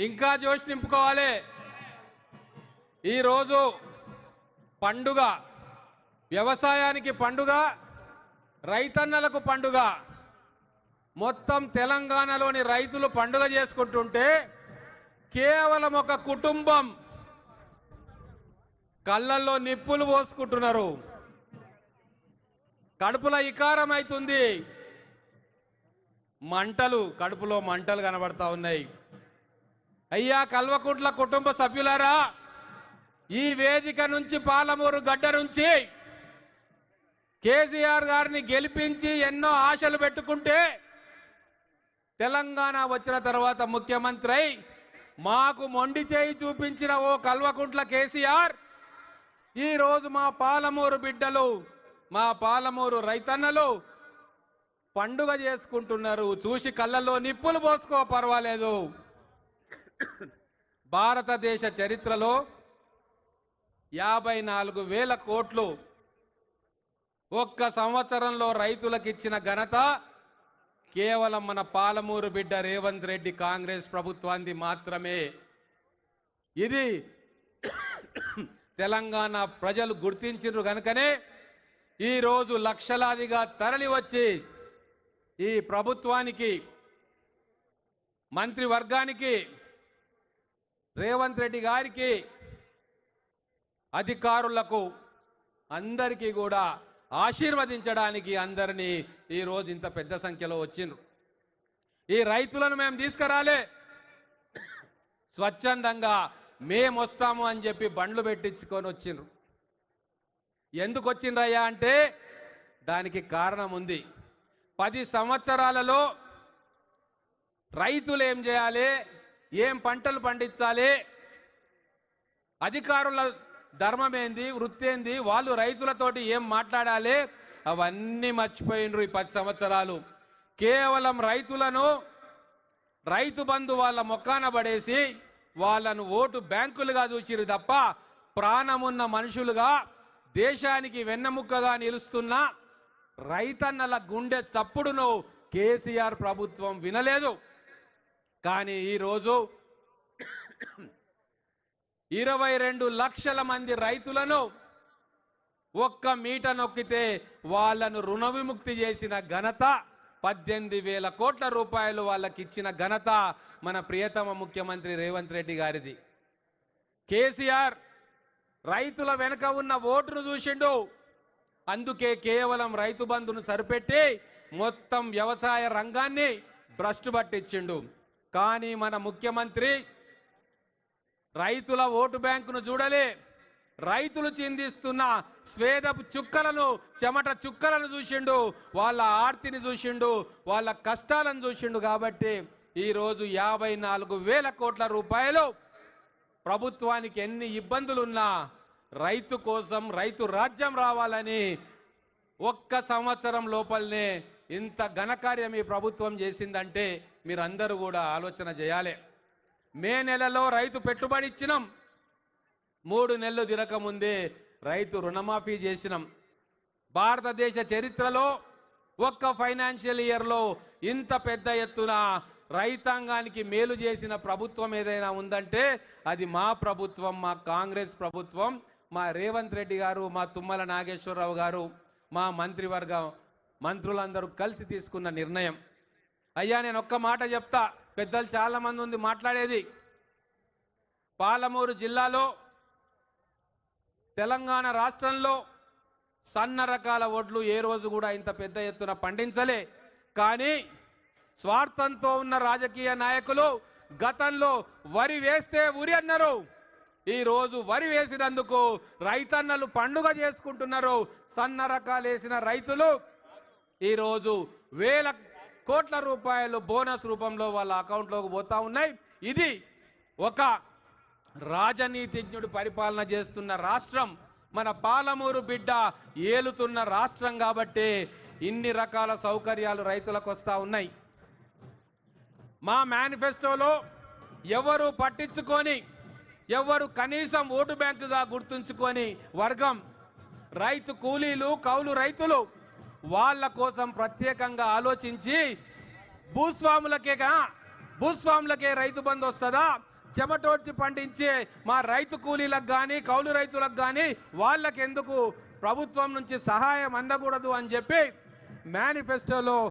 ఇంకా జోష్ నింపుకోవాలి. ఈరోజు పండుగ, వ్యవసాయానికి పండుగ, రైతన్నలకు పండుగ. మొత్తం తెలంగాణలోని రైతులు పండుగ చేసుకుంటుంటే కేవలం ఒక కుటుంబం కళ్ళల్లో నిప్పులు పోసుకుంటున్నారు. కడుపులో ఇకారం అవుతుంది, మంటలు, కడుపులో మంటలు కనబడతా ఉన్నాయి. అయ్యా కల్వకుంట్ల కుటుంబ సభ్యులారా, ఈ వేదిక నుంచి, పాలమూరు గడ్డ నుంచి కేసీఆర్ గారిని గెలిపించి ఎన్నో ఆశలు పెట్టుకుంటే తెలంగాణ వచ్చిన తర్వాత ముఖ్యమంత్రి అయి మాకు మొండి చేయి చూపించిన ఓ కల్వకుంట్ల కేసీఆర్ ఈరోజు మా పాలమూరు బిడ్డలు, మా పాలమూరు రైతన్నలు పండుగ చేసుకుంటున్నారు. చూసి కళ్ళల్లో నిప్పులు పోసుకో పర్వాలేదు. భారతదేశ చరిత్రలో 54,000 కోట్లు ఒక్క సంవత్సరంలో రైతులకు ఇచ్చిన ఘనత కేవలం మన పాలమూరు బిడ్డ రేవంత్ రెడ్డి కాంగ్రెస్ ప్రభుత్వానికి మాత్రమే. ఇది తెలంగాణ ప్రజలు గుర్తించారు కనుకనే ఈరోజు లక్షలాదిగా తరలి వచ్చి ఈ ప్రభుత్వానికి, మంత్రివర్గానికి, రేవంత్ రెడ్డి గారికి, అధికారులకు అందరికీ కూడా ఆశీర్వదించడానికి అందరినీ ఈరోజు ఇంత పెద్ద సంఖ్యలో వచ్చిండ్రు. ఈ రైతులను మేము తీసుకురాలే, స్వచ్ఛందంగా మేము వస్తాము అని చెప్పి బండ్లు పెట్టించుకొని వచ్చిండ్రు. ఎందుకు వచ్చిండ్రయ్యా అంటే దానికి కారణం ఉంది. 10 సంవత్సరాలలో రైతులు ఏం చేయాలి, ఏం పంటలు పండించాలి, అధికారుల ధర్మం ఏంది, వృత్తి ఏంది, వాళ్ళు రైతులతోటి ఏం మాట్లాడాలి, అవన్నీ మర్చిపోయిండ్రు. ఈ 10 సంవత్సరాలు కేవలం రైతులను, రైతు బంధు వాళ్ళ మొక్కాన పడేసి వాళ్ళను ఓటు బ్యాంకులుగా చూసిరు తప్ప ప్రాణమున్న మనుషులుగా, దేశానికి వెన్నెముక్కగా నిలుస్తున్న రైతన్నల గుండె చప్పుడును కేసీఆర్ ప్రభుత్వం వినలేదు. కానీ ఈరోజు 22 లక్షల మంది రైతులను ఒక్క మీట నొక్కితే వాళ్ళను రుణ విముక్తి చేసిన ఘనత, 18,000 కోట్ల రూపాయలు వాళ్ళకి ఇచ్చిన ఘనత మన ప్రియతమ ముఖ్యమంత్రి రేవంత్ రెడ్డి గారిది. కేసీఆర్ రైతుల వెనుక ఉన్న ఓటును చూసిండు. అందుకే కేవలం రైతు బంధును సరిపెట్టి మొత్తం వ్యవసాయ రంగాన్ని భ్రష్టు పట్టించిండు. కానీ మన ముఖ్యమంత్రి రైతుల ఓటు బ్యాంకును చూడలే, రైతులు చిందిస్తున్న స్వేదపు చుక్కలను, చెమట చుక్కలను చూసిండు, వాళ్ళ ఆర్తిని చూసిండు, వాళ్ళ కష్టాలను చూసిండు. కాబట్టి ఈరోజు 54,000 కోట్ల రూపాయలు ప్రభుత్వానికి ఎన్ని ఇబ్బందులున్నా రైతు కోసం, రైతు రాజ్యం రావాలని ఒక్క సంవత్సరం లోపలనే ఇంత ఘనకార్యం ఈ ప్రభుత్వం చేసిందంటే మీరందరూ కూడా ఆలోచన చేయాలి. మే నెలలో రైతు పెట్టుబడి ఇచ్చినాం, 3 నెలలు తిరగకముందే రైతు రుణమాఫీ చేసినాం. భారతదేశ చరిత్రలో ఒక్క ఫైనాన్షియల్ ఇయర్లో ఇంత పెద్ద ఎత్తున రైతాంగానికి మేలు చేసిన ప్రభుత్వం ఏదైనా ఉందంటే అది మా ప్రభుత్వం, మా కాంగ్రెస్ ప్రభుత్వం, మా రేవంత్ రెడ్డి గారు, మా తుమ్మల నాగేశ్వరరావు గారు, మా మంత్రివర్గం మంత్రులందరూ కలిసి తీసుకున్న నిర్ణయం. అయ్యా నేను ఒక్క మాట చెప్తా, పెద్దలు చాలా మంది ఉంది మాట్లాడేది. పాలమూరు జిల్లాలో, తెలంగాణ రాష్ట్రంలో సన్న రకాల వడ్లు ఏ రోజు కూడా ఇంత పెద్ద ఎత్తున పండించలే. కానీ స్వార్థంతో ఉన్న రాజకీయ నాయకులు గతంలో వరి వేస్తే ఉరి అన్నారు. ఈరోజు వరి వేసినందుకు రైతన్నలు పండుగ చేసుకుంటున్నారు. సన్న రకాలు వేసిన రైతులు ఈరోజు 1,000 కోట్ల రూపాయలు బోనస్ రూపంలో వాళ్ళ అకౌంట్లోకి పోతా ఉన్నాయి. ఇది ఒక రాజనీతిజ్ఞుడు పరిపాలన చేస్తున్న రాష్ట్రం, మన పాలమూరు బిడ్డ ఏలుతున్న రాష్ట్రం. కాబట్టి ఇన్ని రకాల సౌకర్యాలు రైతులకు వస్తూ ఉన్నాయి. మా మేనిఫెస్టోలో ఎవరు పట్టించుకొని, ఎవరు కనీసం ఓటు బ్యాంకుగా గుర్తుంచుకొని వర్గం, రైతు కూలీలు, కౌలు రైతులు, వాళ్ళ కోసం ప్రత్యేకంగా ఆలోచించి భూస్వాములకే రైతు బంధు వస్తుందా, చెమటోడ్చి పండించే మా రైతు కూలీలకు కానీ కౌలు రైతులకు కానీ వాళ్ళకెందుకు ప్రభుత్వం నుంచి సహాయం అందకూడదు అని చెప్పి మేనిఫెస్టోలో